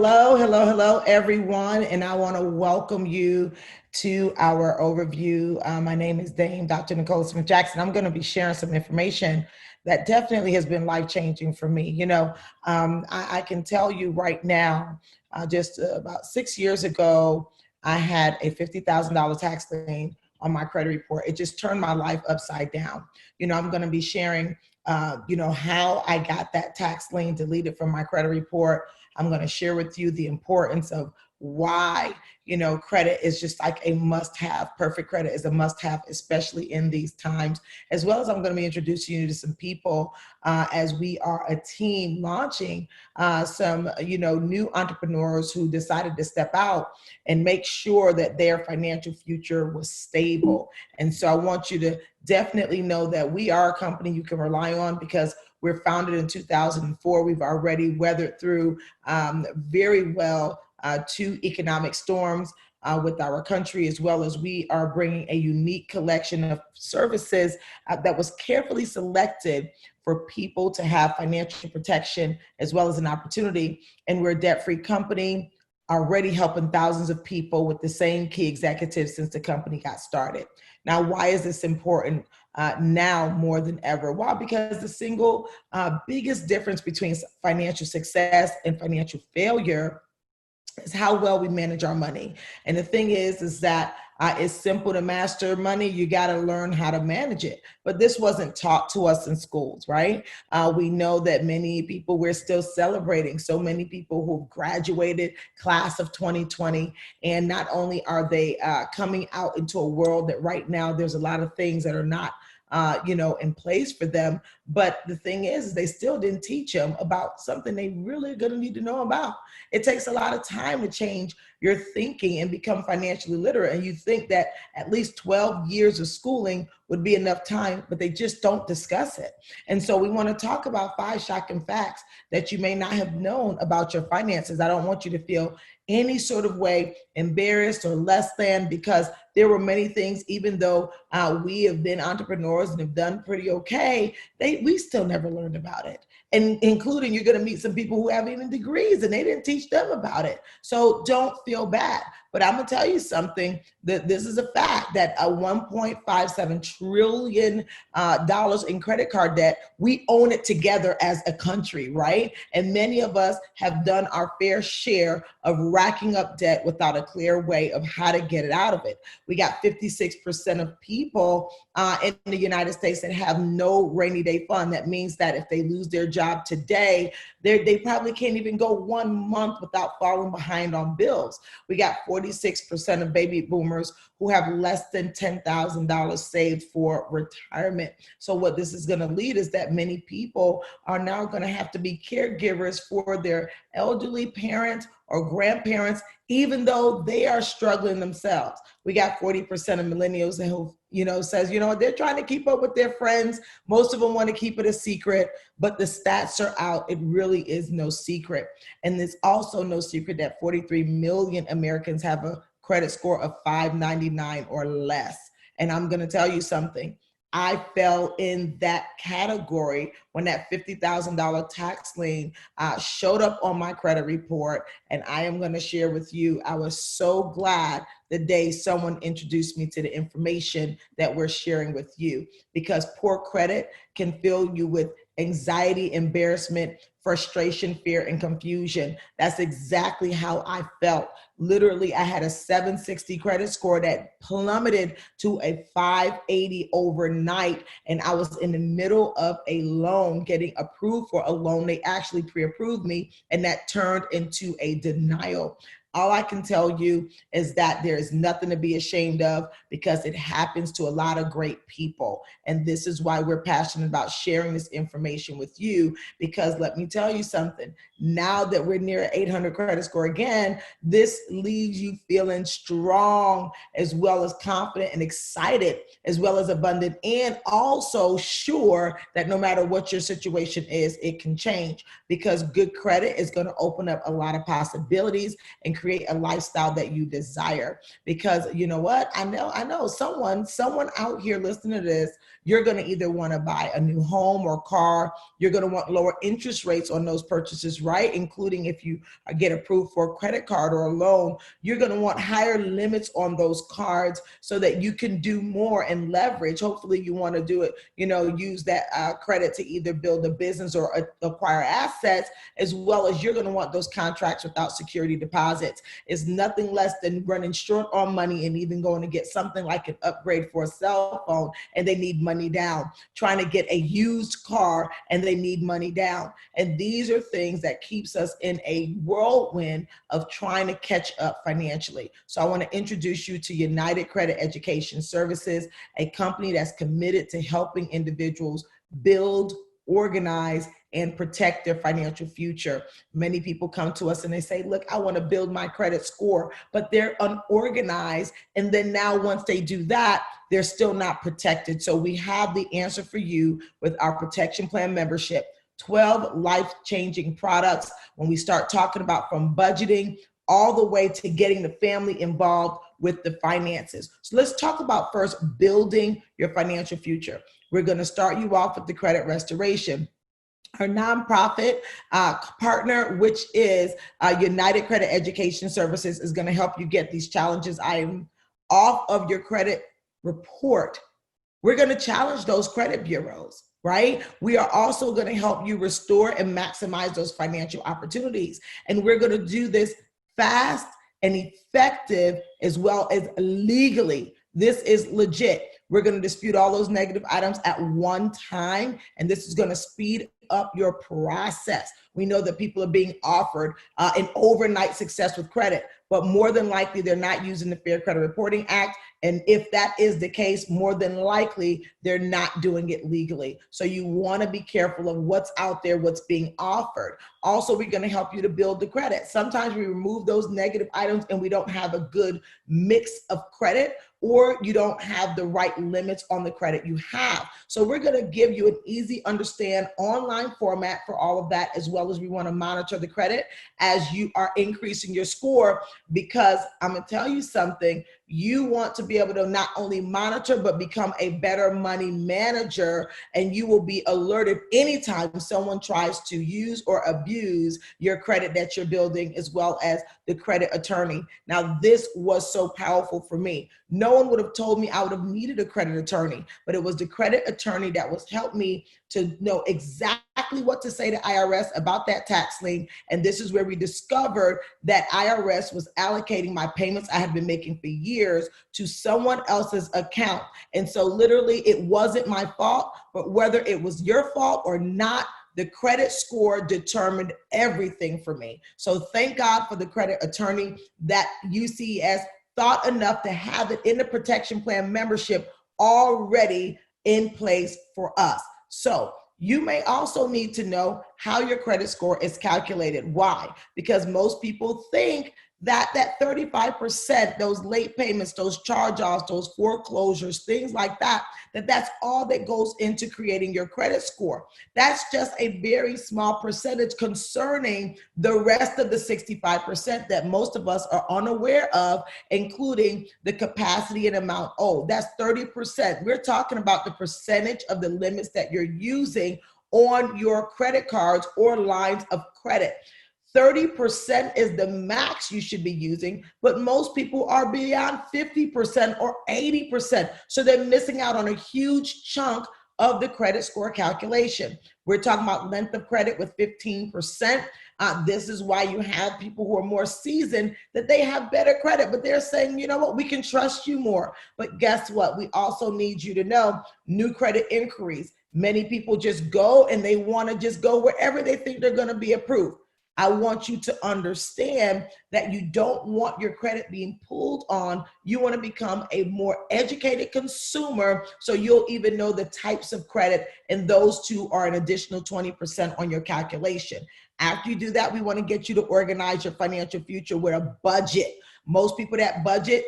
Hello, everyone. And I want to welcome you to our overview. My name is Dame Dr. Nicole Smith Jackson. I'm going to be sharing some information that definitely has been life-changing for me. I can tell you right now, just about 6 years ago, I had a $50,000 tax lien on my credit report. It just turned my life upside down. I'm going to be sharing how I got that tax lien deleted from my credit report. I'm going to share with you the importance of why, credit is just like a must-have. Perfect credit is a must-have, especially in these times, as well as I'm going to be introducing you to some people as we are a team launching some, new entrepreneurs who decided to step out and make sure that their financial future was stable. And so I want you to definitely know that we are a company you can rely on because we're founded in 2004. We've already weathered through very well 2 economic storms with our country, as well as we are bringing a unique collection of services that was carefully selected for people to have financial protection as well as an opportunity. And we're a debt-free company, already helping thousands of people with the same key executives since the company got started. Now, why is this important now more than ever? Why? Because the single biggest difference between financial success and financial failure is how well we manage our money. And the thing is that it's simple to master money. You got to learn how to manage it. But this wasn't taught to us in schools, right? We know that many people, we're still celebrating so many people who graduated class of 2020. And not only are they coming out into a world that right now there's a lot of things that are not in place for them. But the thing is, they still didn't teach them about something they really are going to need to know about. It takes a lot of time to change your thinking and become financially literate. And you think that at least 12 years of schooling would be enough time, but they just don't discuss it. And so we want to talk about 5 shocking facts that you may not have known about your finances. I don't want you to feel any sort of way embarrassed or less than, because there were many things, even though we have been entrepreneurs and have done pretty okay, we still never learned about it. And including, you're going to meet some people who have even degrees and they didn't teach them about it. So don't feel bad. But I'm going to tell you something, that this is a fact, that a $1.57 trillion in credit card debt, we own it together as a country, right? And many of us have done our fair share of racking up debt without a clear way of how to get it out of it. We got 56% of people in the United States that have no rainy day fund. That means that if they lose their job today, they probably can't even go 1 month without falling behind on bills. We got 46% of baby boomers who have less than $10,000 saved for retirement. So what this is going to lead is that many people are now going to have to be caregivers for their elderly parents or grandparents, even though they are struggling themselves. We got 40% of millennials who, says, they're trying to keep up with their friends. Most of them want to keep it a secret, but the stats are out. It really is no secret. And there's also no secret that 43 million Americans have a credit score of 599 or less. And I'm going to tell you something. I fell in that category when that $50,000 tax lien showed up on my credit report. And I am going to share with you, I was so glad the day someone introduced me to the information that we're sharing with you, because poor credit can fill you with anxiety, embarrassment, frustration, fear, and confusion. That's exactly how I felt. Literally, I had a 760 credit score that plummeted to a 580 overnight. And I was in the middle of a loan, getting approved for a loan. They actually pre-approved me, and that turned into a denial. All I can tell you is that there is nothing to be ashamed of, because it happens to a lot of great people. And this is why we're passionate about sharing this information with you, because let me tell you something, now that we're near 800 credit score again, this leaves you feeling strong, as well as confident and excited, as well as abundant, and also sure that no matter what your situation is, it can change, because good credit is going to open up a lot of possibilities and create a lifestyle that you desire. Because you know what? I know someone out here listening to this, you're going to either want to buy a new home or car. You're going to want lower interest rates on those purchases, right? Including if you get approved for a credit card or a loan, you're going to want higher limits on those cards so that you can do more and leverage. Hopefully you want to do it, use that credit to either build a business or acquire assets, as well as you're going to want those contracts without security deposits. It's nothing less than running short on money and even going to get something like an upgrade for a cell phone and they need money down, trying to get a used car and they need money down. And these are things that keeps us in a whirlwind of trying to catch up financially. So I want to introduce you to United Credit Education Services, a company that's committed to helping individuals build, organize, and protect their financial future. Many people come to us and they say, look, I want to build my credit score, but they're unorganized. And then now once they do that, they're still not protected. So we have the answer for you with our protection plan membership. 12 life-changing products when we start talking about from budgeting all the way to getting the family involved with the finances. So let's talk about first building your financial future. We're going to start you off with the credit restoration. Our nonprofit partner, which is United Credit Education Services, is going to help you get these challenges items off of your credit report. We're going to challenge those credit bureaus, right? We are also going to help you restore and maximize those financial opportunities. And we're going to do this fast and effective as well as legally. This is legit. We're going to dispute all those negative items at one time, and this is going to speed up your process. We know that people are being offered an overnight success with credit, but more than likely they're not using the Fair Credit Reporting Act. And if that is the case, more than likely they're not doing it legally. So you want to be careful of what's out there, what's being offered. Also, we're going to help you to build the credit. Sometimes we remove those negative items and we don't have a good mix of credit, or you don't have the right limits on the credit you have. So we're going to give you an easy understand online format for all of that, as well as we want to monitor the credit as you are increasing your score, because I'm going to tell you something, you want to be able to not only monitor, but become a better money manager, and you will be alerted anytime someone tries to use or abuse your credit that you're building, as well as the credit attorney. Now, this was so powerful for me. No one would have told me I would have needed a credit attorney, but it was the credit attorney that was helped me to know exactly what to say to IRS about that tax lien. And this is where we discovered that IRS was allocating my payments I had been making for years to someone else's account. And so literally it wasn't my fault, but whether it was your fault or not, the credit score determined everything for me. So thank God for the credit attorney that UCES thought enough to have it in the protection plan membership already in place for us. So you may also need to know how your credit score is calculated. Why? Because most people think that 35%, those late payments, those charge-offs, those foreclosures, things like that, that's all that goes into creating your credit score. That's just a very small percentage concerning the rest of the 65% that most of us are unaware of, including the capacity and amount owed. That's 30%. We're talking about the percentage of the limits that you're using on your credit cards or lines of credit. 30% is the max you should be using, but most people are beyond 50% or 80%. So they're missing out on a huge chunk of the credit score calculation. We're talking about length of credit with 15%. This is why you have people who are more seasoned, that they have better credit, but they're saying, you know what, we can trust you more. But guess what? We also need you to know new credit inquiries. Many people just go and they want to just go wherever they think they're going to be approved. I want you to understand that you don't want your credit being pulled on. You want to become a more educated consumer, so you'll even know the types of credit, and those two are an additional 20% on your calculation. After you do that, we want to get you to organize your financial future with a budget. Most people that budget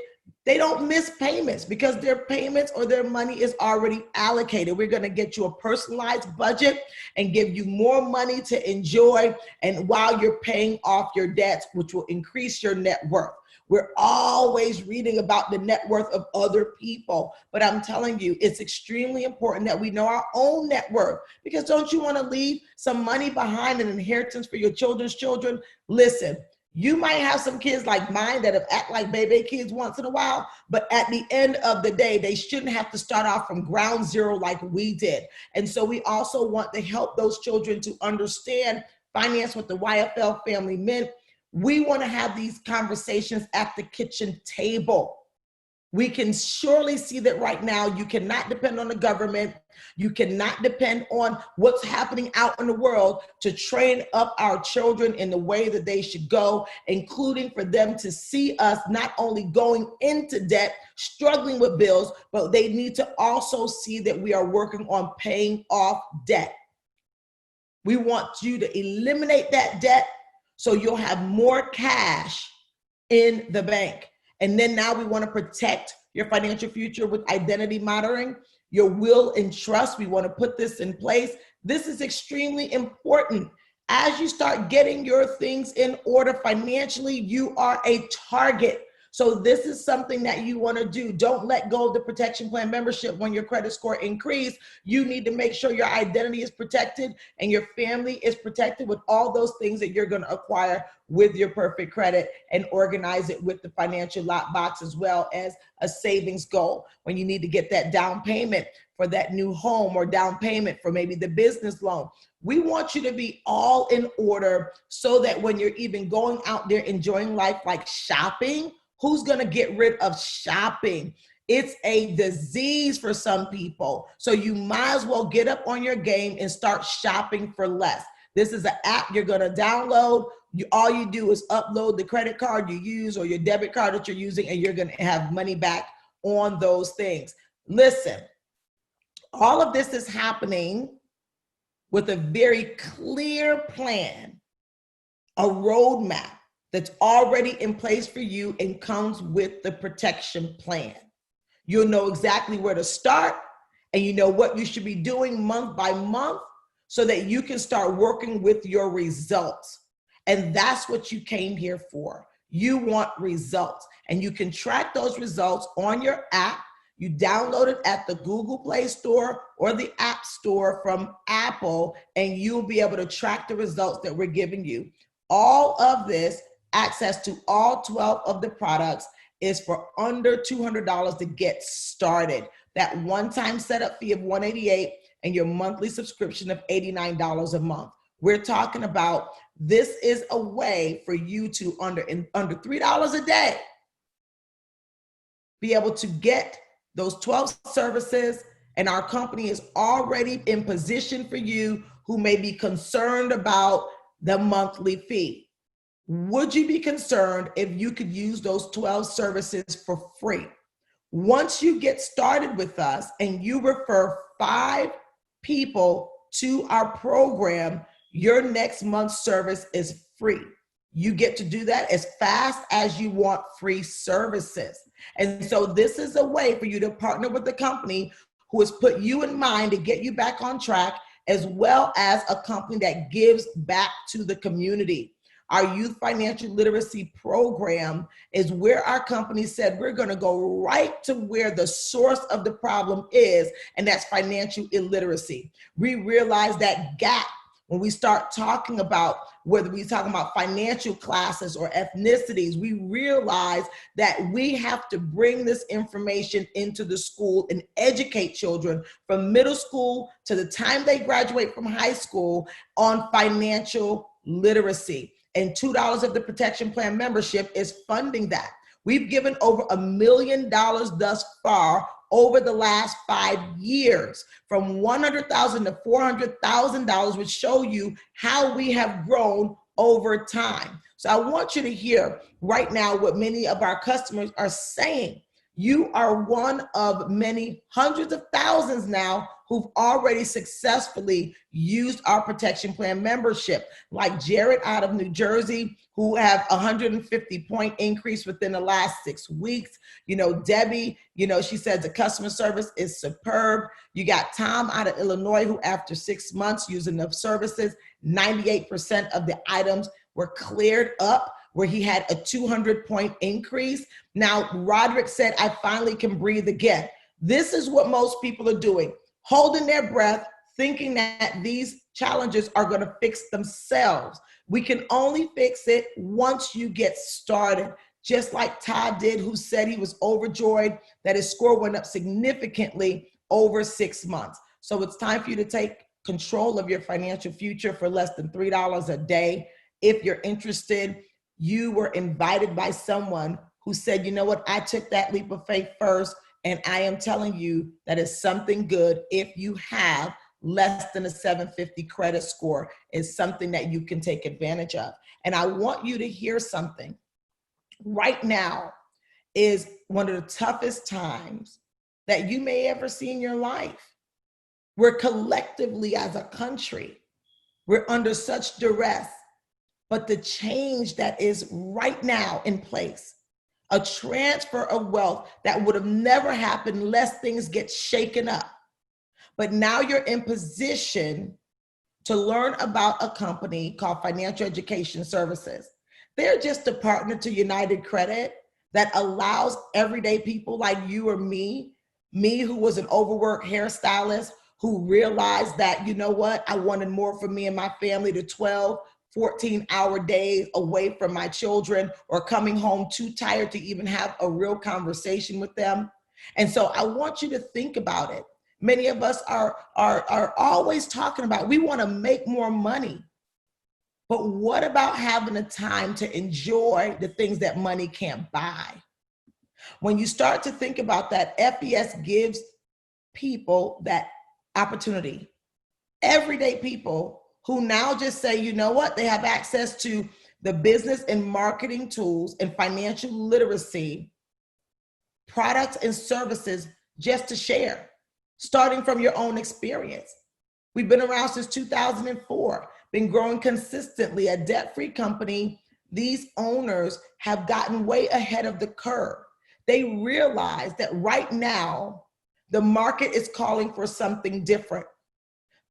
they don't miss payments because their payments or their money is already allocated. We're going to get you a personalized budget and give you more money to enjoy, and while you're paying off your debts, which will increase your net worth. We're always reading about the net worth of other people, but I'm telling you, it's extremely important that we know our own net worth, because don't you want to leave some money behind, an inheritance for your children's children? Listen, you might have some kids like mine that have act like baby kids once in a while, but at the end of the day, they shouldn't have to start off from ground zero like we did. And so we also want to help those children to understand finance with the YFL Family Mint. We want to have these conversations at the kitchen table. We can surely see that right now you cannot depend on the government. You cannot depend on what's happening out in the world to train up our children in the way that they should go, including for them to see us not only going into debt, struggling with bills, but they need to also see that we are working on paying off debt. We want you to eliminate that debt so you'll have more cash in the bank. And then now we want to protect your financial future with identity monitoring, your will and trust. We want to put this in place. This is extremely important. As you start getting your things in order financially, you are a target. So this is something that you want to do. Don't let go of the protection plan membership when your credit score increases. You need to make sure your identity is protected and your family is protected with all those things that you're going to acquire with your perfect credit, and organize it with the financial lockbox, as well as a savings goal when you need to get that down payment for that new home, or down payment for maybe the business loan. We want you to be all in order so that when you're even going out there enjoying life, like shopping, who's going to get rid of shopping? It's a disease for some people. So you might as well get up on your game and start shopping for less. This is an app you're going to download. All you do is upload the credit card you use or your debit card that you're using, and you're going to have money back on those things. Listen, all of this is happening with a very clear plan, a roadmap that's already in place for you and comes with the protection plan. You'll know exactly where to start, and you know what you should be doing month by month so that you can start working with your results. And that's what you came here for. You want results, and you can track those results on your app. You download it at the Google Play Store or the App Store from Apple, and you'll be able to track the results that we're giving you. All of this, access to all 12 of the products, is for under $200 to get started. That one-time setup fee of $188 and your monthly subscription of $89 a month. We're talking about, this is a way for you to, under $3 a day, be able to get those 12 services. And our company is already in position for you who may be concerned about the monthly fee. Would you be concerned if you could use those 12 services for free? Once you get started with us and you refer 5 people to our program, your next month's service is free. You get to do that as fast as you want free services. And so this is a way for you to partner with a company who has put you in mind to get you back on track, as well as a company that gives back to the community. Our youth financial literacy program is where our company said we're going to go right to where the source of the problem is, and that's financial illiteracy. We realize that gap when we start talking about, whether we're talking about financial classes or ethnicities, we realize that we have to bring this information into the school and educate children from middle school to the time they graduate from high school on financial literacy. And $2 of the protection plan membership is funding that. We've given over $1 million thus far over the last 5 years, from $100,000 to $400,000, which show you how we have grown over time. So I want you to hear right now what many of our customers are saying. You are one of many hundreds of thousands now who've already successfully used our protection plan membership, like Jared out of New Jersey, who have 150-point increase within the last 6 weeks. You know, Debbie, you know, she says the customer service is superb. You got Tom out of Illinois, who after 6 months using the services, 98% of the items were cleared up, where he had a 200-point increase. Now, Roderick said, I finally can breathe again. This is what most people are doing, holding their breath, thinking that these challenges are going to fix themselves. We can only fix it once you get started, just like Todd did, who said he was overjoyed that his score went up significantly over 6 months. So it's time for you to take control of your financial future for less than $3 a day. If you're interested, you were invited by someone who said, you know what, I took that leap of faith first, and I am telling you that is something good. If you have less than a 750 credit score, is something that you can take advantage of. And I want you to hear something. Right now is one of the toughest times that you may ever see in your life. We're collectively as a country, we're under such duress. But the change that is right now in place, a transfer of wealth that would have never happened unless things get shaken up. But now you're in position to learn about a company called Financial Education Services. They're just a partner to United Credit that allows everyday people like you or me who was an overworked hairstylist, who realized that, you know what, I wanted more for me and my family, to 12, 14-hour days away from my children, or coming home too tired to even have a real conversation with them. And so I want you to think about it. Many of us are always talking about, we want to make more money. But what about having the time to enjoy the things that money can't buy? When you start to think about that, FES gives people that opportunity. Everyday people who now just say, you know what, they have access to the business and marketing tools and financial literacy, products and services just to share, starting from your own experience. We've been around since 2004, been growing consistently, a debt-free company. These owners have gotten way ahead of the curve. They realize that right now, the market is calling for something different.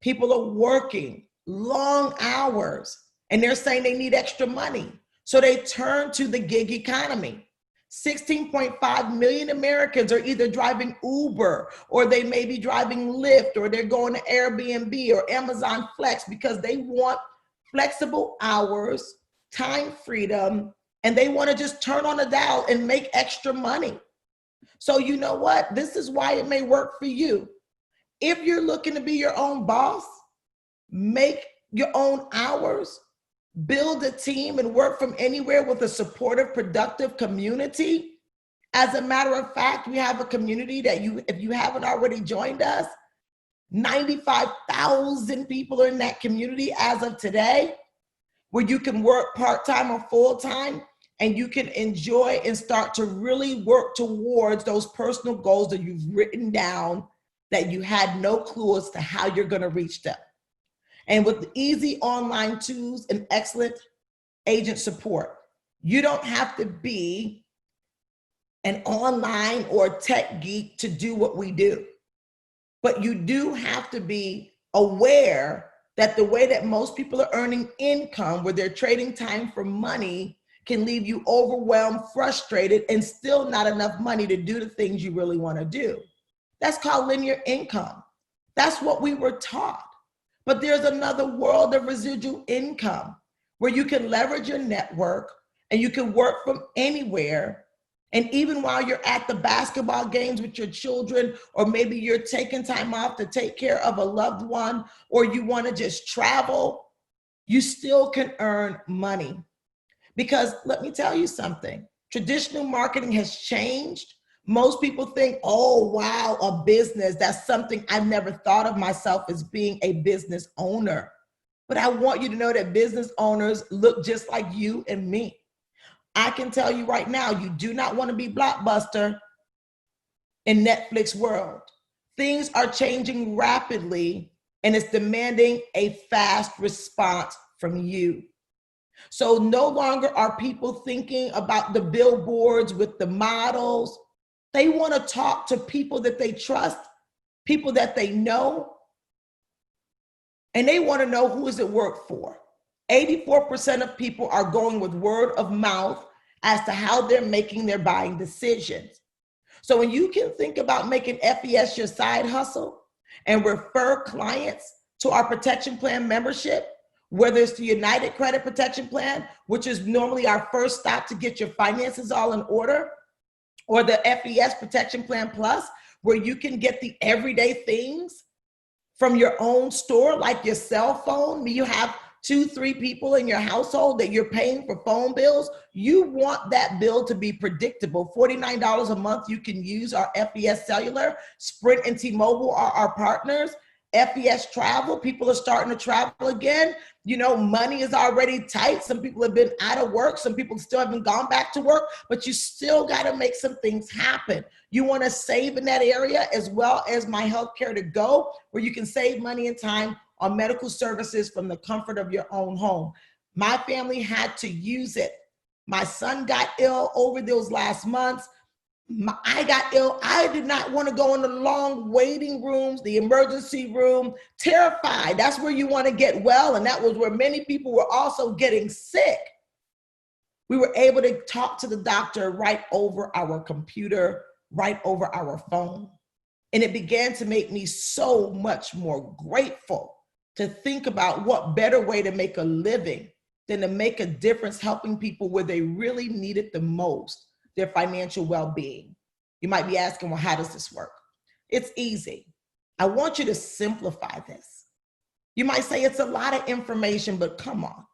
People are working long hours, and they're saying they need extra money. So they turn to the gig economy. 16.5 million Americans are either driving Uber, or they may be driving Lyft, or they're going to Airbnb or Amazon Flex because they want flexible hours, time freedom, and they want to just turn on a dial and make extra money. So you know what? This is why it may work for you. If you're looking to be your own boss, make your own hours, build a team, and work from anywhere with a supportive, productive community. As a matter of fact, we have a community that if you haven't already joined us, 95,000 people are in that community as of today, where you can work part-time or full-time, and you can enjoy and start to really work towards those personal goals that you've written down that you had no clue as to how you're going to reach them. And with easy online tools and excellent agent support, you don't have to be an online or tech geek to do what we do. But you do have to be aware that the way that most people are earning income, where they're trading time for money, can leave you overwhelmed, frustrated, and still not enough money to do the things you really want to do. That's called linear income. That's what we were taught. But there's another world of residual income where you can leverage your network and you can work from anywhere. And even while you're at the basketball games with your children, or maybe you're taking time off to take care of a loved one, or you want to just travel, you still can earn money. Because let me tell you something, traditional marketing has changed. Most people think, oh, wow, a business, that's something I've never thought of myself as being a business owner. But I want you to know that business owners look just like you and me. I can tell you right now, you do not want to be Blockbuster in Netflix world. Things are changing rapidly, and it's demanding a fast response from you. So no longer are people thinking about the billboards with the models. They want to talk to people that they trust, people that they know, and they want to know who does it work for. 84% of people are going with word of mouth as to how they're making their buying decisions. So when you can think about making FES your side hustle and refer clients to our protection plan membership, whether it's the United Credit Protection Plan, which is normally our first stop to get your finances all in order, or the FES Protection Plan Plus, where you can get the everyday things from your own store, like your cell phone. You have 2-3 people in your household that you're paying for phone bills. You want that bill to be predictable. $49 a month, you can use our FES Cellular. Sprint and T-Mobile are our partners. FES Travel, people are starting to travel again. You know, money is already tight. Some people have been out of work. Some people still haven't gone back to work, but you still got to make some things happen. You want to save in that area, as well as My Healthcare to Go, where you can save money and time on medical services from the comfort of your own home. My family had to use it. My son got ill over those last months. I got ill. I did not want to go in the long waiting rooms, the emergency room, terrified. That's where you want to get well. And that was where many people were also getting sick. We were able to talk to the doctor right over our computer, right over our phone. And it began to make me so much more grateful to think about what better way to make a living than to make a difference helping people where they really need it the most, their financial well-being. You might be asking, well, how does this work? It's easy. I want you to simplify this. You might say it's a lot of information, but come on.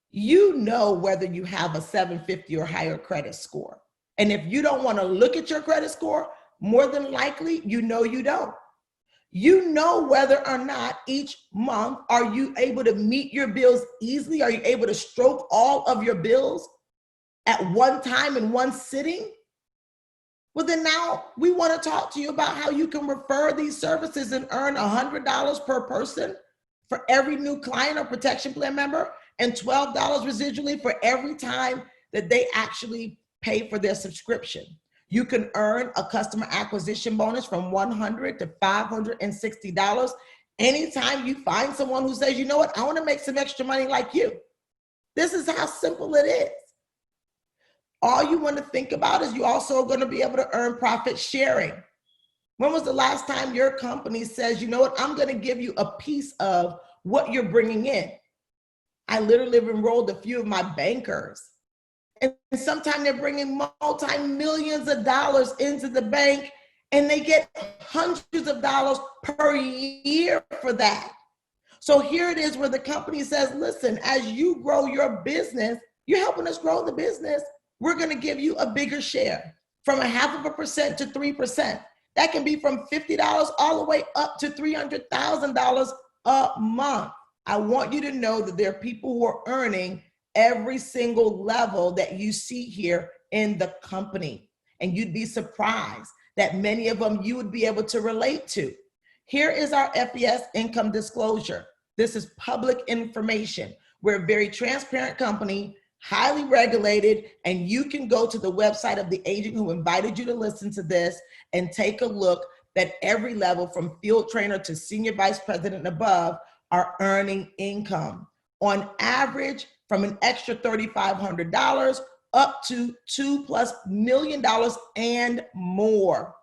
You know whether you have a 750 or higher credit score. And if you don't want to look at your credit score, more than likely, you know you don't. You know whether or not each month, are you able to meet your bills easily? Are you able to stroke all of your bills at one time in one sitting? Well, then now we want to talk to you about how you can refer these services and earn $100 per person for every new client or protection plan member, and $12 residually for every time that they actually pay for their subscription. You can earn a customer acquisition bonus from $100 to $560 anytime you find someone who says, you know what, I want to make some extra money like you. This is how simple it is. All you want to think about is you also are going to be able to earn profit sharing. When was the last time your company says, you know what, I'm going to give you a piece of what you're bringing in? I literally have enrolled a few of my bankers. And sometimes they're bringing multi-millions of dollars into the bank, and they get hundreds of dollars per year for that. So here it is where the company says, listen, as you grow your business, you're helping us grow the business. We're going to give you a bigger share, from 0.5% to 3%. That can be from $50 all the way up to $300,000 a month. I want you to know that there are people who are earning every single level that you see here in the company. And you'd be surprised that many of them you would be able to relate to. Here is our FES income disclosure. This is public information. We're a very transparent company, highly regulated, and you can go to the website of the agent who invited you to listen to this and take a look that every level from field trainer to senior vice president and above are earning income. On average, from an extra $3,500 up to $2+ million and more.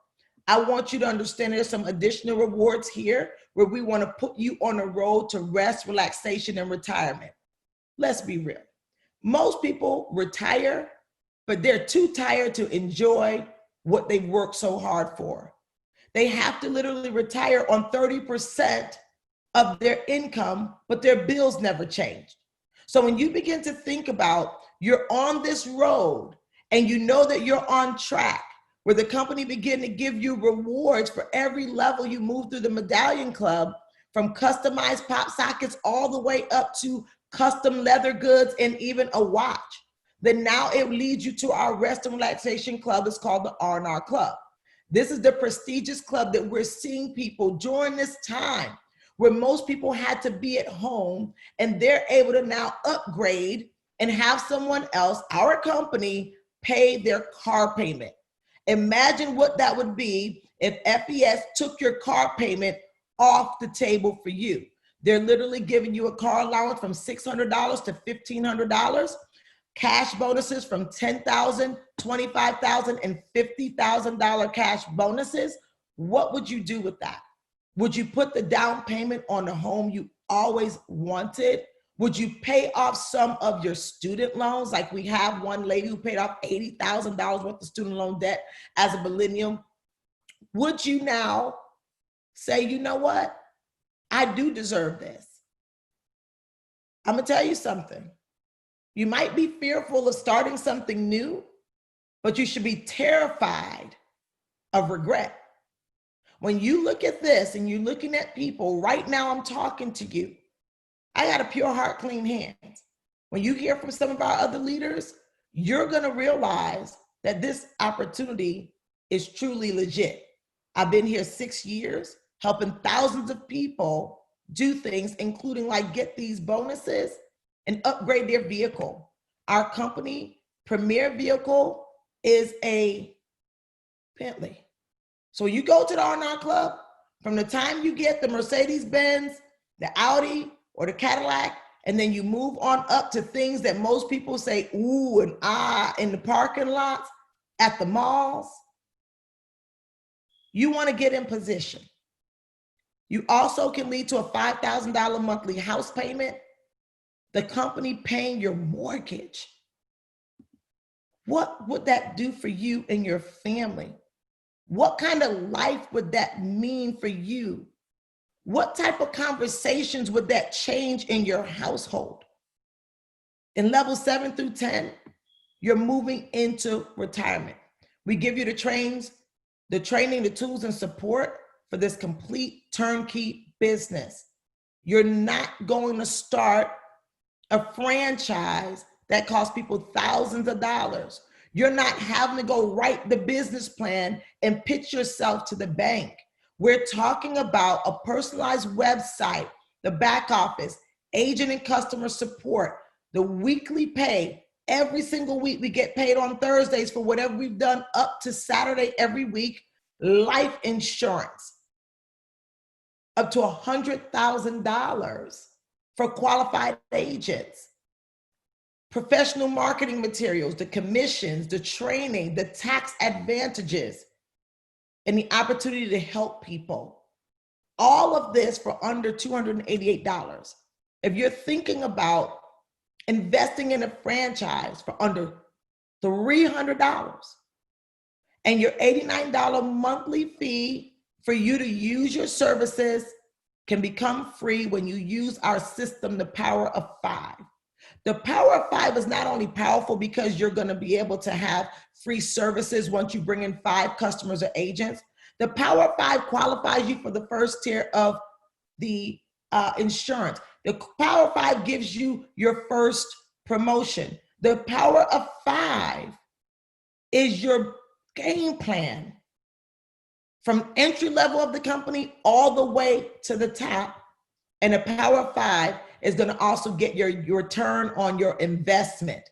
I want you to understand there's some additional rewards here where we want to put you on a road to rest, relaxation, and retirement. Let's be real. Most people retire, but they're too tired to enjoy what they've worked so hard for. They have to literally retire on 30% of their income, but their bills never change. So when you begin to think about you're on this road and you know that you're on track, where the company begin to give you rewards for every level you move through the Medallion Club, from customized pop sockets all the way up to custom leather goods and even a watch, then now it leads you to our rest and relaxation club. It's called the R&R Club. This is the prestigious club that we're seeing people during this time where most people had to be at home, and they're able to now upgrade and have someone else, our company, pay their car payment. Imagine what that would be if FES took your car payment off the table for you. They're literally giving you a car allowance from $600 to $1,500, cash bonuses from $10,000, $25,000, and $50,000 cash bonuses. What would you do with that? Would you put the down payment on the home you always wanted? Would you pay off some of your student loans? Like we have one lady who paid off $80,000 worth of student loan debt as a millennial. Would you now say, you know what? I do deserve this. I'm gonna tell you something. You might be fearful of starting something new, but you should be terrified of regret. When you look at this and you're looking at people, right now I'm talking to you, I got a pure heart, clean hands. When you hear from some of our other leaders, you're gonna realize that this opportunity is truly legit. I've been here 6 years, helping thousands of people do things, including like get these bonuses and upgrade their vehicle. Our company premier vehicle is a Bentley. So you go to the R&R Club, from the time you get the Mercedes-Benz, the Audi, or the Cadillac, and then you move on up to things that most people say, ooh and ah, in the parking lots, at the malls. You want to get in position. You also can lead to a $5,000 monthly house payment, the company paying your mortgage. What would that do for you and your family? What kind of life would that mean for you? What type of conversations would that change in your household? In level 7 through 10, you're moving into retirement. We give you the training, the tools and support for this complete turnkey business. You're not going to start a franchise that costs people thousands of dollars. You're not having to go write the business plan and pitch yourself to the bank. We're talking about a personalized website, the back office, agent and customer support, the weekly pay. Every single week we get paid on Thursdays for whatever we've done up to Saturday every week. Life insurance, up to $100,000 for qualified agents. Professional marketing materials, the commissions, the training, the tax advantages, and the opportunity to help people. All of this for under $288. If you're thinking about investing in a franchise for under $300 and your $89 monthly fee for you to use your services can become free when you use our system, the Power of 5. The Power of 5 is not only powerful because you're going to be able to have free services once you bring in 5 customers or agents. The Power of 5 qualifies you for the first tier of the insurance. The Power of 5 gives you your first promotion. The Power of 5 is your game plan from entry level of the company all the way to the top. And the Power of 5 is going to also get your return on your investment.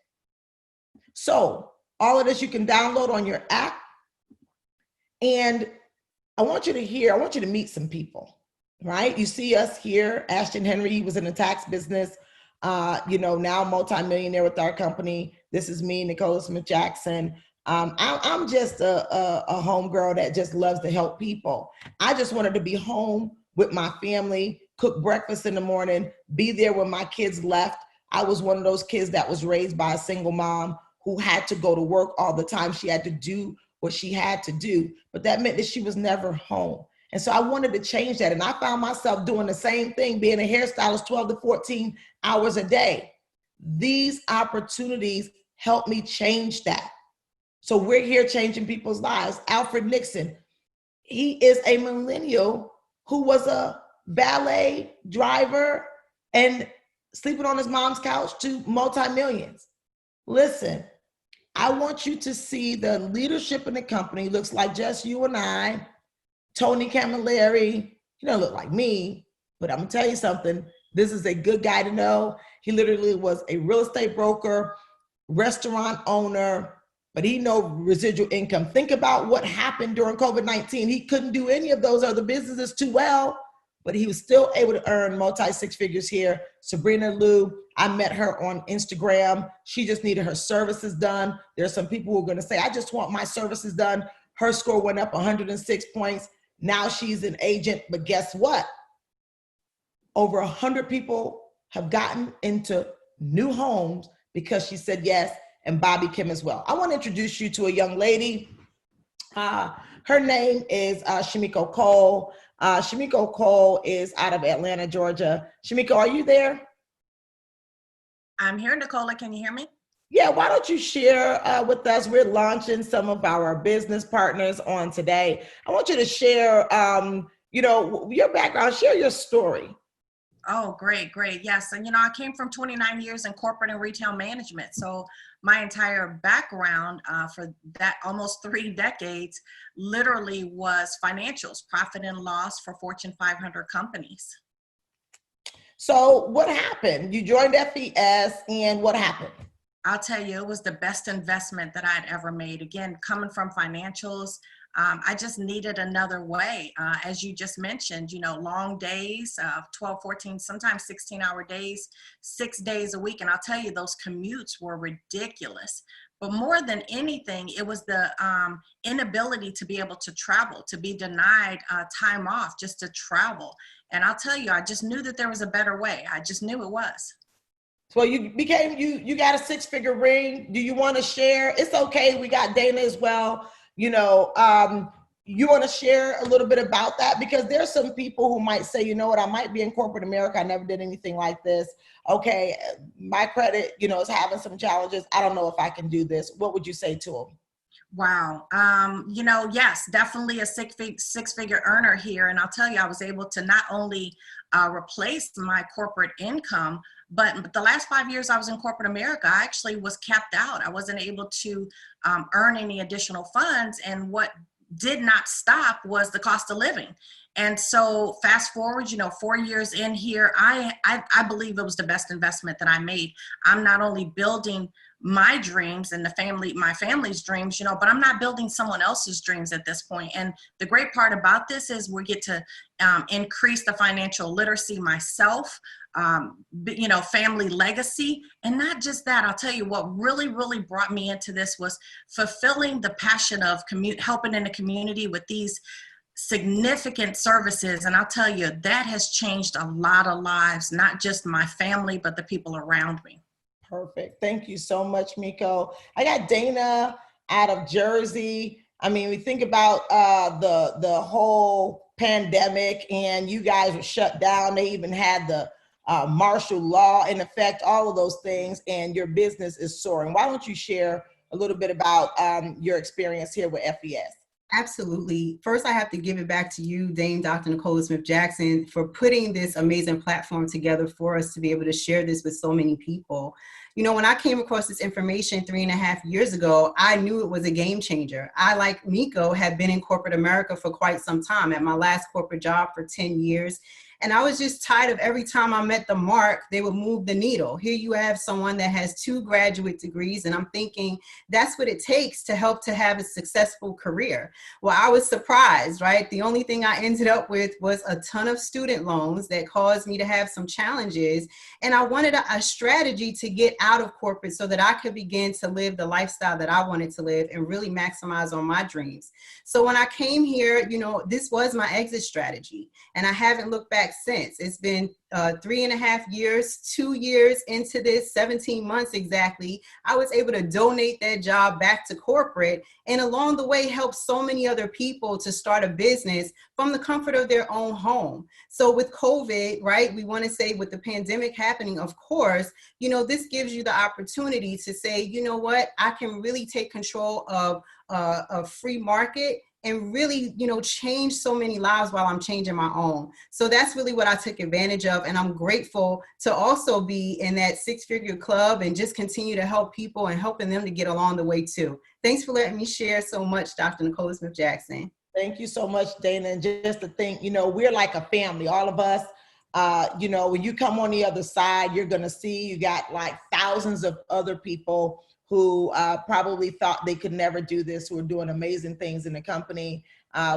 So all of this you can download on your app. And I want you to meet some people, right? You see us here. Ashton Henry was in the tax business, now multimillionaire with our company. This is me, Nicola Smith-Jackson. I'm just a homegirl that just loves to help people. I just wanted to be home with my family, cook breakfast in the morning, be there when my kids left. I was one of those kids that was raised by a single mom who had to go to work all the time. She had to do what she had to do, but that meant that she was never home. And so I wanted to change that. And I found myself doing the same thing, being a hairstylist 12 to 14 hours a day. These opportunities helped me change that. So we're here changing people's lives. Alfred Nixon, he is a millennial who was a valet driver and sleeping on his mom's couch to multi-millions. Listen, I want you to see the leadership in the company. Looks like just you and I, Tony Camilleri. He don't look like me, but I'm gonna tell you something. This is a good guy to know. He literally was a real estate broker, restaurant owner, but he know residual income. Think about what happened during COVID-19. He couldn't do any of those other businesses too well, but he was still able to earn multi six figures here. Sabrina Liu, I met her on Instagram. She just needed her services done. There's some people who are gonna say, I just want my services done. Her score went up 106 points. Now she's an agent, but guess what? Over 100 people have gotten into new homes because she said yes, and Bobby Kim as well. I want to introduce you to a young lady. Her name is Shamiko Cole. Shamiko Cole is out of Atlanta, Georgia. Shamiko, are you there? I'm here, Nicola. Can you hear me? Yeah, why don't you share with us? We're launching some of our business partners on today. I want you to share, your background, share your story. Oh, great. Yes. And, I came from 29 years in corporate and retail management. So my entire background for that almost 3 decades literally was financials, profit and loss for Fortune 500 companies. So what happened? You joined FES, and what happened? I'll tell you, it was the best investment that I'd ever made. Again, coming from financials, I just needed another way. As you just mentioned, long days, 12, 14, sometimes 16-hour days, 6 days a week. And I'll tell you, those commutes were ridiculous. But more than anything, it was the inability to be able to travel, to be denied time off just to travel. And I'll tell you, I just knew that there was a better way. I just knew it was. So you got a 6-figure ring. Do you want to share? It's okay. We got Dana as well. You want to share a little bit about that? Because there's some people who might say, you know what, I might be in corporate America. I never did anything like this. Okay, my credit, is having some challenges. I don't know if I can do this. What would you say to them? Wow. Yes, definitely a six-figure earner here. And I'll tell you, I was able to not only replace my corporate income, but the last 5 years I was in corporate America, I actually was capped out. I wasn't able to earn any additional funds. And what did not stop was the cost of living. And so fast forward, 4 years in here, I believe it was the best investment that I made. I'm not only building my dreams and my family's dreams, but I'm not building someone else's dreams at this point. And the great part about this is we get to increase the financial literacy myself, family legacy. And not just that, I'll tell you what really, really brought me into this was fulfilling the passion of helping in the community with these significant services. And I'll tell you, that has changed a lot of lives, not just my family, but the people around me. Perfect. Thank you so much, Miko. I got Dana out of Jersey. I mean, we think about the whole pandemic, and you guys were shut down. They even had the martial law in effect, all of those things, and your business is soaring. Why don't you share a little bit about your experience here with FES? Absolutely. First, I have to give it back to you, Dame Dr. Nicola Smith-Jackson, for putting this amazing platform together for us to be able to share this with so many people. When I came across this information 3.5 years ago, I knew it was a game changer. I, like Miko, had been in corporate America for quite some time, at my last corporate job for 10 years. And I was just tired of every time I met the mark, they would move the needle. Here you have someone that has 2 graduate degrees, and I'm thinking that's what it takes to help to have a successful career. Well, I was surprised, right? The only thing I ended up with was a ton of student loans that caused me to have some challenges. And I wanted a strategy to get out of corporate so that I could begin to live the lifestyle that I wanted to live and really maximize on my dreams. So when I came here, this was my exit strategy, and I haven't looked back since. It's been 3.5 years, 2 years into this, 17 months exactly. I was able to donate that job back to corporate, and along the way help so many other people to start a business from the comfort of their own home. So with COVID, right, we want to say with the pandemic happening, of course, this gives you the opportunity to say, you know what, I can really take control of a free market and really, you know, change so many lives while I'm changing my own. So that's really what I took advantage of. And I'm grateful to also be in that six-figure club and just continue to help people and helping them to get along the way too. Thanks for letting me share so much, Dr. Nicole Smith-Jackson. Thank you so much, Dana. And just to think, you know, we're like a family, all of us. You know, when you come on the other side, you're going to see you got like thousands of other people who probably thought they could never do this, who are doing amazing things in the company.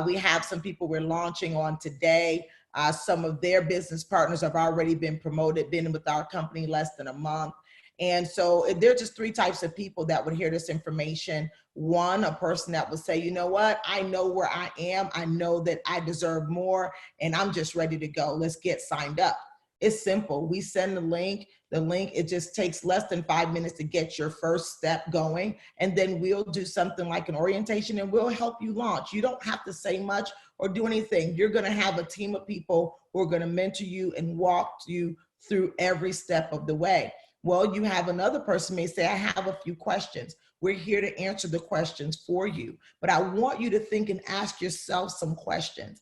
We have some people we're launching on today. Some of their business partners have already been promoted, been with our company less than a month. And so there are just three types of people that would hear this information. One, a person that would say, you know what, I know where I am. I know that I deserve more and I'm just ready to go. Let's get signed up. It's simple. We send the link. It just takes less than 5 minutes to get your first step going. And then we'll do something like an orientation and we'll help you launch. You don't have to say much or do anything. You're going to have a team of people who are going to mentor you and walk you through every step of the way. Well, you have another person may say, I have a few questions. We're here to answer the questions for you. But I want you to think and ask yourself some questions.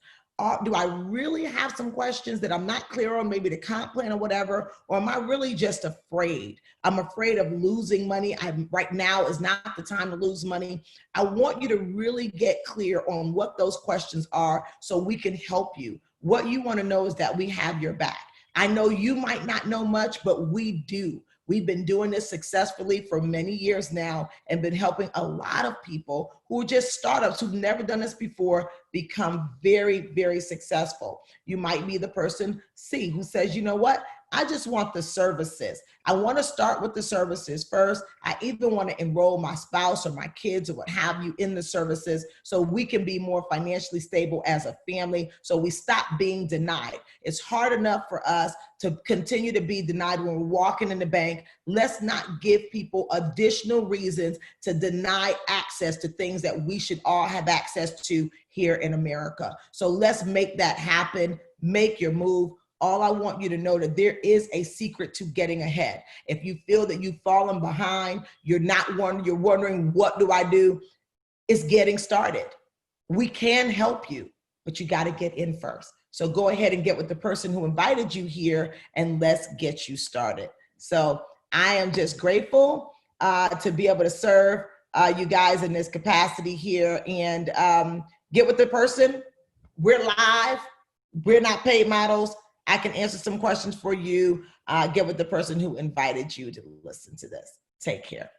Do I really have some questions that I'm not clear on, maybe the comp plan or whatever, or am I really just afraid? I'm afraid of losing money. Right now is not the time to lose money. I want you to really get clear on what those questions are so we can help you. What you want to know is that we have your back. I know you might not know much, but we do. We've been doing this successfully for many years now and been helping a lot of people who are just startups who've never done this before become very, very successful. You might be the person C who says, you know what? I just want the services. I want to start with the services first. I even want to enroll my spouse or my kids or what have you in the services so we can be more financially stable as a family, so we stop being denied. It's hard enough for us to continue to be denied when we're walking in the bank. Let's not give people additional reasons to deny access to things that we should all have access to here in America. So let's make that happen. Make your move. All I want you to know that there is a secret to getting ahead. If you feel that you've fallen behind, you're wondering, what do I do? It's getting started. We can help you, but you got to get in first. So go ahead and get with the person who invited you here and let's get you started. So I am just grateful to be able to serve you guys in this capacity here, and get with the person. We're live. We're not paid models. I can answer some questions for you. Get with the person who invited you to listen to this. Take care.